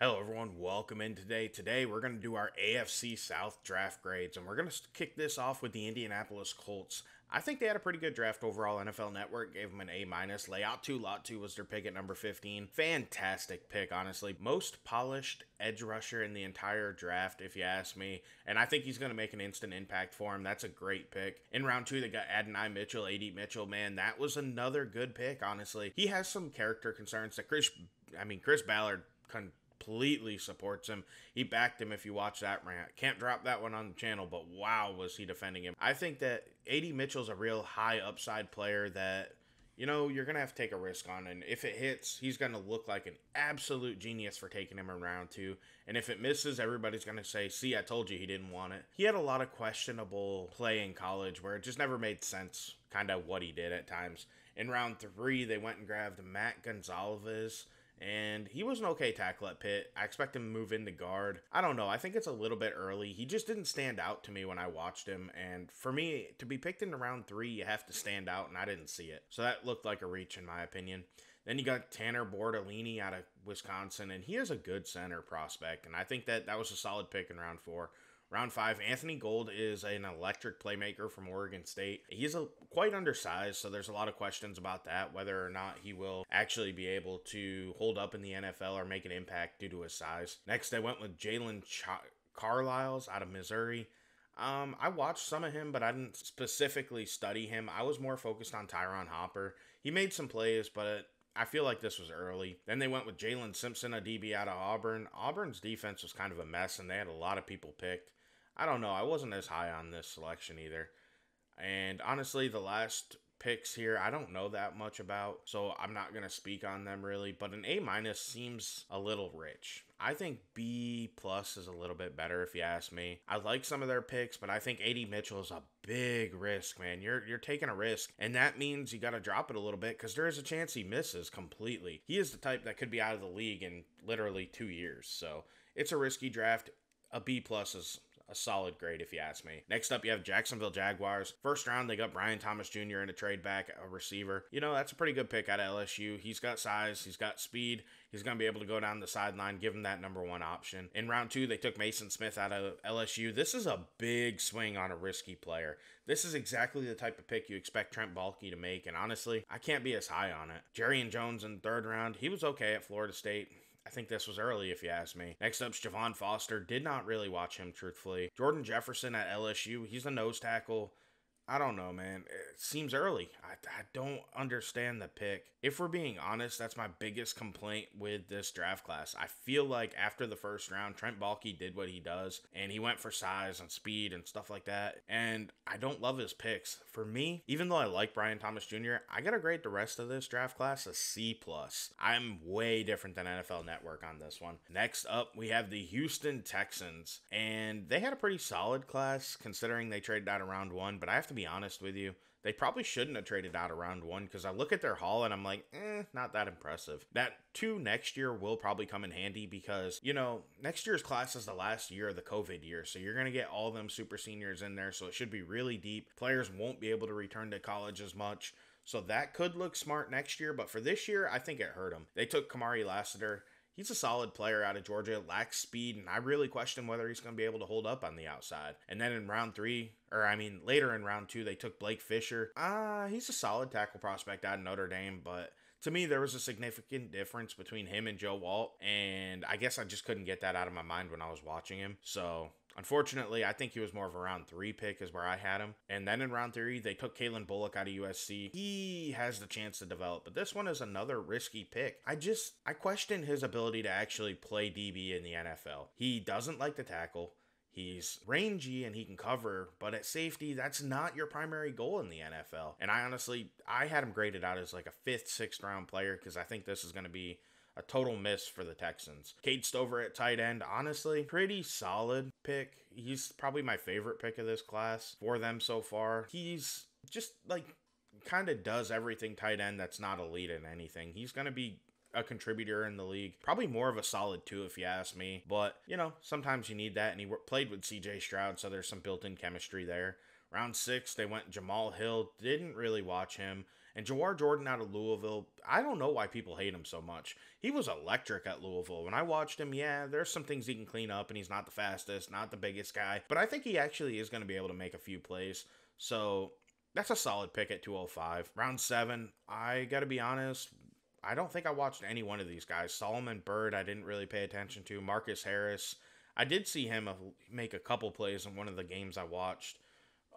Hello everyone, welcome in today. Today we're going to do our AFC South draft grades, and we're going to kick this off with the Indianapolis Colts. I think they had a pretty good draft overall. NFL Network gave them an A-. Layout 2, Lot 2 was their pick at number 15. Fantastic pick, honestly. Most polished edge rusher in the entire draft, if you ask me. And I think he's going to make an instant impact for him. That's a great pick. In round 2, they got Adonai Mitchell, A.D. Mitchell. Man, that was another good pick, honestly. He has some character concerns that Chris Ballard completely supports him. He backed him if you watch that rant. Can't drop that one on the channel, but wow, was he defending him. I think that A.D. Mitchell's a real high upside player that, you're going to have to take a risk on. And if it hits, he's going to look like an absolute genius for taking him in round 2. And if it misses, everybody's going to say, see, I told you he didn't want it. He had a lot of questionable play in college where it just never made sense, kind of what he did at times. In round 3, they went and grabbed Matt Gonzalez, and he was an okay tackle at Pitt. I expect him to move into guard. I don't know. I think it's a little bit early. He just didn't stand out to me when I watched him. And for me, to be picked in round 3, you have to stand out, and I didn't see it. So that looked like a reach in my opinion. Then you got Tanner Bortolini out of Wisconsin, and he is a good center prospect. And I think that was a solid pick in round 4. Round 5, Anthony Gold is an electric playmaker from Oregon State. He's quite undersized, so there's a lot of questions about that, whether or not he will actually be able to hold up in the NFL or make an impact due to his size. Next, I went with Jalen Carlisle out of Missouri. I watched some of him, but I didn't specifically study him. I was more focused on Tyron Hopper. He made some plays, but I feel like this was early. Then they went with Jalen Simpson, a DB out of Auburn. Auburn's defense was kind of a mess, and they had a lot of people picked. I don't know. I wasn't as high on this selection either. And honestly, the last picks here, I don't know that much about, so I'm not going to speak on them really. But an A- seems a little rich. I think B+ is a little bit better if you ask me. I like some of their picks, but I think A.D. Mitchell is a big risk, man. You're taking a risk, and that means you got to drop it a little bit because there is a chance he misses completely. He is the type that could be out of the league in literally 2 years, so it's a risky draft. A B+ is a solid grade if you ask me. Next up, you have Jacksonville Jaguars. First round, they got Brian Thomas Jr. in a trade back, a receiver. That's a pretty good pick out of LSU. He's got size, he's got speed. He's going to be able to go down the sideline, give him that number 1 option. In round 2, they took Mason Smith out of LSU. This is a big swing on a risky player. This is exactly the type of pick you expect Trent Baalke to make, and honestly, I can't be as high on it. Jerrion Jones in the 3rd round. He was okay at Florida State. I think this was early, if you ask me. Next up's Javon Foster. Did not really watch him, truthfully. Jordan Jefferson at LSU. He's a nose tackle. I don't know, man. It seems early. I don't understand the pick. If we're being honest, that's my biggest complaint with this draft class. I feel like after the 1st round, Trent Baalke did what he does, and he went for size and speed and stuff like that, and I don't love his picks. For me, even though I like Brian Thomas Jr., I gotta grade the rest of this draft class a C+. I'm way different than NFL Network on this one. Next up, we have the Houston Texans, and they had a pretty solid class considering they traded out of round 1, but I have to be honest with you, they probably shouldn't have traded out of round 1 because I look at their haul and I'm like, not that impressive. That 2 next year will probably come in handy because, next year's class is the last year of the COVID year, so you're going to get all them super seniors in there, so it should be really deep. Players won't be able to return to college as much, so that could look smart next year, but for this year, I think it hurt them. They took Kamari Lassiter. He's a solid player out of Georgia, lacks speed, and I really question whether he's going to be able to hold up on the outside. And then in later in round 2, they took Blake Fisher. He's a solid tackle prospect out of Notre Dame, but to me, there was a significant difference between him and Joe Walt, and I guess I just couldn't get that out of my mind when I was watching him. So unfortunately, I think he was more of a round 3 pick is where I had him. And then in round 3, they took Kalen Bullock out of USC. He has the chance to develop, but this one is another risky pick. I question his ability to actually play DB in the NFL. He doesn't like to tackle. He's rangy and he can cover, but at safety, that's not your primary goal in the NFL. And I had him graded out as like a 5th, 6th round player because I think this is going to be a total miss for the Texans. Cade Stover at tight end, honestly, pretty solid pick. He's probably my favorite pick of this class for them so far. He's just kind of does everything tight end that's not elite in anything. He's going to be a contributor in the league. Probably more of a solid 2 if you ask me. But, sometimes you need that. And he played with CJ Stroud, so there's some built-in chemistry there. Round 6, they went Jamal Hill. Didn't really watch him. And Jawar Jordan out of Louisville, I don't know why people hate him so much. He was electric at Louisville. When I watched him, yeah, there's some things he can clean up, and he's not the fastest, not the biggest guy, but I think he actually is going to be able to make a few plays. So that's a solid pick at 205. Round 7, I got to be honest, I don't think I watched any one of these guys. Solomon Byrd, I didn't really pay attention to. Marcus Harris, I did see him make a couple plays in one of the games I watched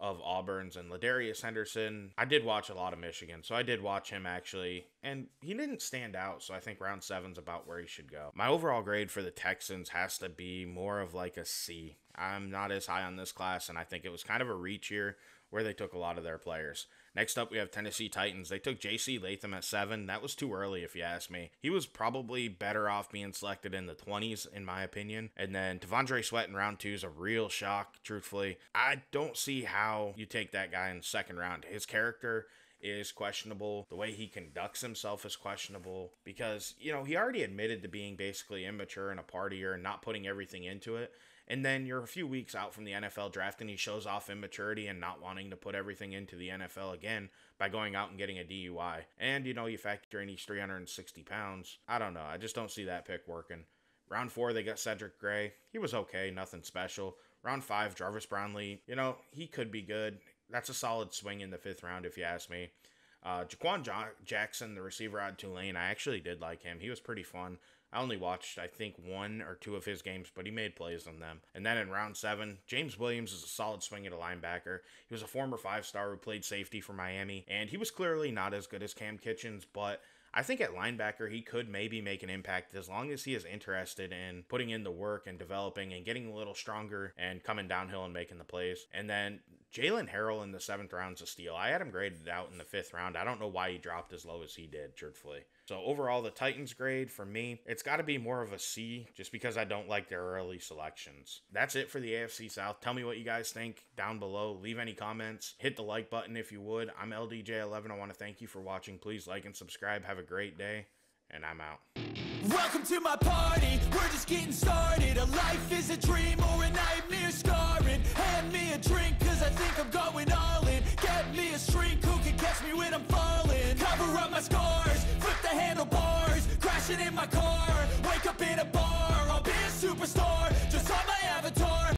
of Auburn's. And Ladarius Henderson, I did watch a lot of Michigan, so I did watch him actually, and he didn't stand out, so I think round 7's about where he should go. My overall grade for the Texans has to be more of like a C. I'm not as high on this class, and I think it was kind of a reach here where they took a lot of their players. Next up, we have Tennessee Titans. They took J.C. Latham at 7. That was too early, if you ask me. He was probably better off being selected in the 20s, in my opinion. And then T'Vondre Sweat in round 2 is a real shock, truthfully. I don't see how you take that guy in the second round. His character is questionable. The way he conducts himself is questionable because, you know, he already admitted to being basically immature and a partier and not putting everything into it. And then you're a few weeks out from the NFL draft and he shows off immaturity and not wanting to put everything into the NFL again by going out and getting a DUI. And, you know, you factor in he's 360 pounds. I don't know. I just don't see that pick working. Round 4, they got Cedric Gray. He was okay, nothing special. Round 5, Jarvis Brownlee. You know, he could be good. That's a solid swing in the 5th round, if you ask me. Jaquan Jackson, the receiver out of Tulane, I actually did like him. He was pretty fun. I only watched, I think, 1 or 2 of his games, but he made plays on them. And then in round 7, James Williams is a solid swing at a linebacker. He was a former 5-star who played safety for Miami, and he was clearly not as good as Cam Kitchens, but I think at linebacker, he could maybe make an impact as long as he is interested in putting in the work and developing and getting a little stronger and coming downhill and making the plays. And then Jalen Harrell in the 7th round's a steal. I had him graded out in the 5th round. I don't know why he dropped as low as he did, truthfully. So overall, the Titans grade for me, it's got to be more of a C just because I don't like their early selections. That's it for the AFC South. Tell me what you guys think down below. Leave any comments. Hit the like button if you would. I'm LDJ11. I want to thank you for watching. Please like and subscribe. Have a great day, and I'm out. Welcome to my party. We're just getting started. A life is a dream.